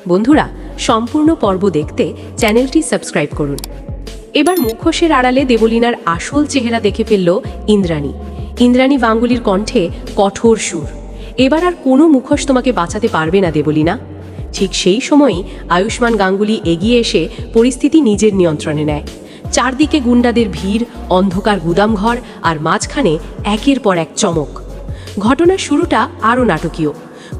বন্ধুরা, সম্পূর্ণ পর্ব দেখতে চ্যানেলটি সাবস্ক্রাইব করুন। এবার মুখোশের আড়ালে দেবলীনার আসল চেহারা দেখে ফেলল ইন্দ্রাণী। ইন্দ্রাণী গাঙ্গুলির কণ্ঠে কঠোর সুর। এবার আর কোনো মুখোশ তোমাকে বাঁচাতে পারবে না দেবলীনা। ঠিক সেই সময়ই আয়ুষ্মান গাঙ্গুলি এগিয়ে এসে পরিস্থিতি নিজের নিয়ন্ত্রণে নেয়। চারদিকে গুন্ডাদের ভিড়, অন্ধকার গুদামঘর, আর মাঝখানে একের পর এক চমক। ঘটনার শুরুটা আরও নাটকীয়।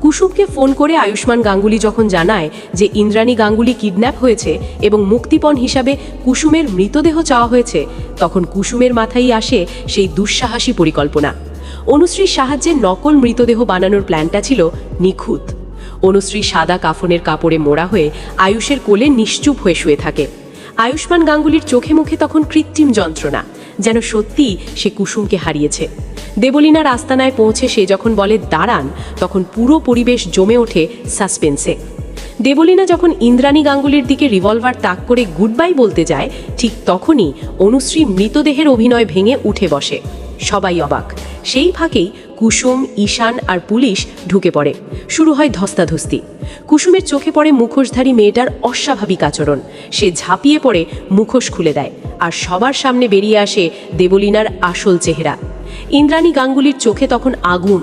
কুসুমকে ফোন করে আয়ুষ্মান গাঙ্গুলি যখন জানায় যে ইন্দ্রাণী গাঙ্গুলি কিডন্যাপ হয়েছে এবং মুক্তিপণ হিসাবে কুসুমের মৃতদেহ চাওয়া হয়েছে, তখন কুসুমের মাথায় আসে সেই দুঃসাহসী পরিকল্পনা। অনুশ্রীর সাহায্যে নকল মৃতদেহ বানানোর প্ল্যানটা ছিল নিখুঁত। অনুশ্রী সাদা কাফনের কাপড়ে মোড়া হয়ে আয়ুষের কোলে নিশ্চুপ হয়ে শুয়ে থাকে। আয়ুষ্মান গাঙ্গুলির চোখে মুখে তখন কৃত্রিম যন্ত্রণা, যেন সত্যি সে কুসুমকে হারিয়েছে। দেবলীনার আস্তানায় পৌঁছে সে যখন বলে দাঁড়ান, তখন পুরো পরিবেশ জমে ওঠে সাসপেন্সে। দেবলীনা যখন ইন্দ্রাণী গাঙ্গুলির দিকে রিভলভার তাক করে গুড বাই বলতে যায়, ঠিক তখনই অনুশ্রী মৃতদেহের অভিনয় ভেঙে উঠে বসে। সবাই অবাক। সেই ফাঁকেই কুসুম, ঈশান আর পুলিশ ঢুকে পড়ে। শুরু হয় ধস্তাধস্তি। কুসুমের চোখে পড়ে মুখোশধারী মেয়েটার অস্বাভাবিক আচরণ। সে ঝাঁপিয়ে পড়ে মুখোশ খুলে দেয়, আর সবার সামনে বেরিয়ে আসে দেবলীনার আসল চেহারা। ইন্দ্রাণী গাঙ্গুলির চোখে তখন আগুন।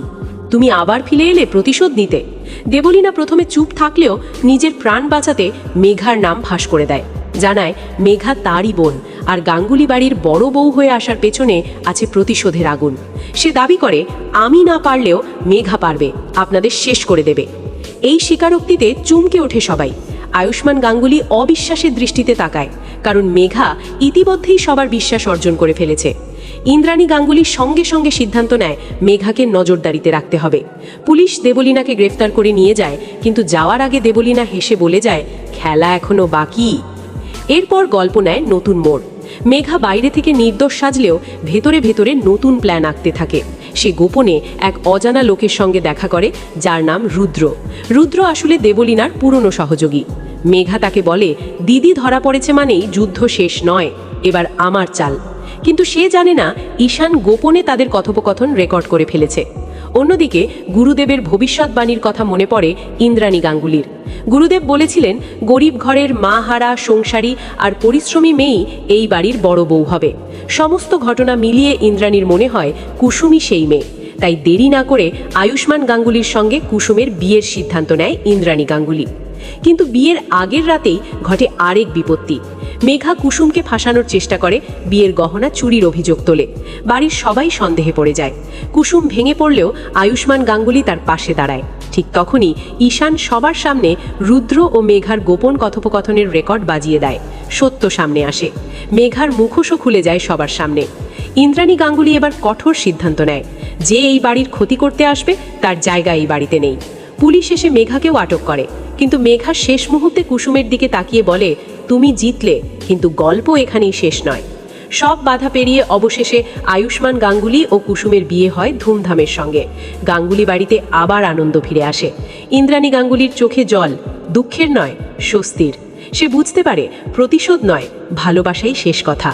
তুমি আবার ফিরে এলে প্রতিশোধ নিতে। দেবলীনা প্রথমে চুপ থাকলেও নিজের প্রাণ বাঁচাতে মেঘার নাম ফাঁস করে দেয়। জানায় মেঘা তারই বোন, আর গাঙ্গুলি বাড়ির বড় বউ হয়ে আসার পেছনে আছে প্রতিশোধের আগুন। সে দাবি করে, আমি না পারলেও মেঘা পারবে, আপনাদের শেষ করে দেবে। এই স্বীকারোক্তিতে চমকে ওঠে সবাই। আয়ুষ্মান গাঙ্গুলি অবিশ্বাসের দৃষ্টিতে তাকায়, কারণ মেঘা ইতিমধ্যেই সবার বিশ্বাস অর্জন করে ফেলেছে। ইন্দ্রাণী গাঙ্গুলি সঙ্গে সঙ্গে সিদ্ধান্ত নেয় মেঘাকে নজরদারিতে রাখতে হবে। পুলিশ দেবলীনাকে গ্রেফতার করে নিয়ে যায়, কিন্তু যাওয়ার আগে দেবলীনা হেসে বলে যায়, খেলা এখনো বাকি। এরপর গল্প নেয় নতুন মোড়। মেঘা বাইরে থেকে নির্দোষ সাজলেও ভেতরে ভেতরে নতুন প্ল্যান আঁকতে থাকে। সে গোপনে এক অজানা লোকের সঙ্গে দেখা করে, যার নাম রুদ্র। রুদ্র আসলে দেবলীনার পুরনো সহযোগী। মেঘা তাকে বলে, দিদি ধরা পড়েছে মানেই যুদ্ধ শেষ নয়, এবার আমার চাল। কিন্তু সে জানে না ঈশান গোপনে তাদের কথোপকথন রেকর্ড করে ফেলেছে। অন্যদিকে গুরুদেবের ভবিষ্যৎবাণীর কথা মনে পড়ে ইন্দ্রাণী গাঙ্গুলির। গুরুদেব বলেছিলেন, গরিব ঘরের মা হারা, সংসারী আর পরিশ্রমী মেয়েই এই বাড়ির বড় বউ হবে। সমস্ত ঘটনা মিলিয়ে ইন্দ্রাণীর মনে হয় কুসুমই সেই মেয়ে। তাই দেরি না করে আয়ুষ্মান গাঙ্গুলির সঙ্গে কুসুমের বিয়ের সিদ্ধান্ত নেয় ইন্দ্রাণী গাঙ্গুলি। কিন্তু বিয়ের আগের রাতেই ঘটে আরেক বিপত্তি। মেঘা কুসুমকে ফাঁসানোর চেষ্টা করে, বিয়ের গহনা চুরির অভিযোগ তোলে। বাড়ির সবাই সন্দেহে পড়ে যায়। কুসুম ভেঙে পড়লেও আয়ুষ্মান গাঙ্গুলি তার পাশে দাঁড়ায়। ঠিক তখনই ঈশান সবার সামনে রুদ্র ও মেঘার গোপন কথোপকথনের রেকর্ড বাজিয়ে দেয়। সত্য সামনে আসে। মেঘার মুখোশও খুলে যায় সবার সামনে। ইন্দ্রাণী গাঙ্গুলি এবার কঠোর সিদ্ধান্ত নেয়, যে এই বাড়ির ক্ষতি করতে আসবে তার জায়গা এই বাড়িতে নেই। পুলিশ এসে মেঘাকেও আটক করে, কিন্তু মেঘা শেষ মুহূর্তে কুসুমের দিকে তাকিয়ে বলে, তুমি জিতলে, কিন্তু গল্প এখানেই শেষ নয়। সব বাধা পেরিয়ে অবশেষে আয়ুষ্মান গাঙ্গুলি ও কুসুমের বিয়ে হয় ধুমধামের সঙ্গে। গাঙ্গুলি বাড়িতে আবার আনন্দ ফিরে আসে। ইন্দ্রাণী গাঙ্গুলির চোখে জল, দুঃখের নয়, স্বস্তির। সে বুঝতে পারে প্রতিশোধ নয়, ভালোবাসাই শেষ কথা।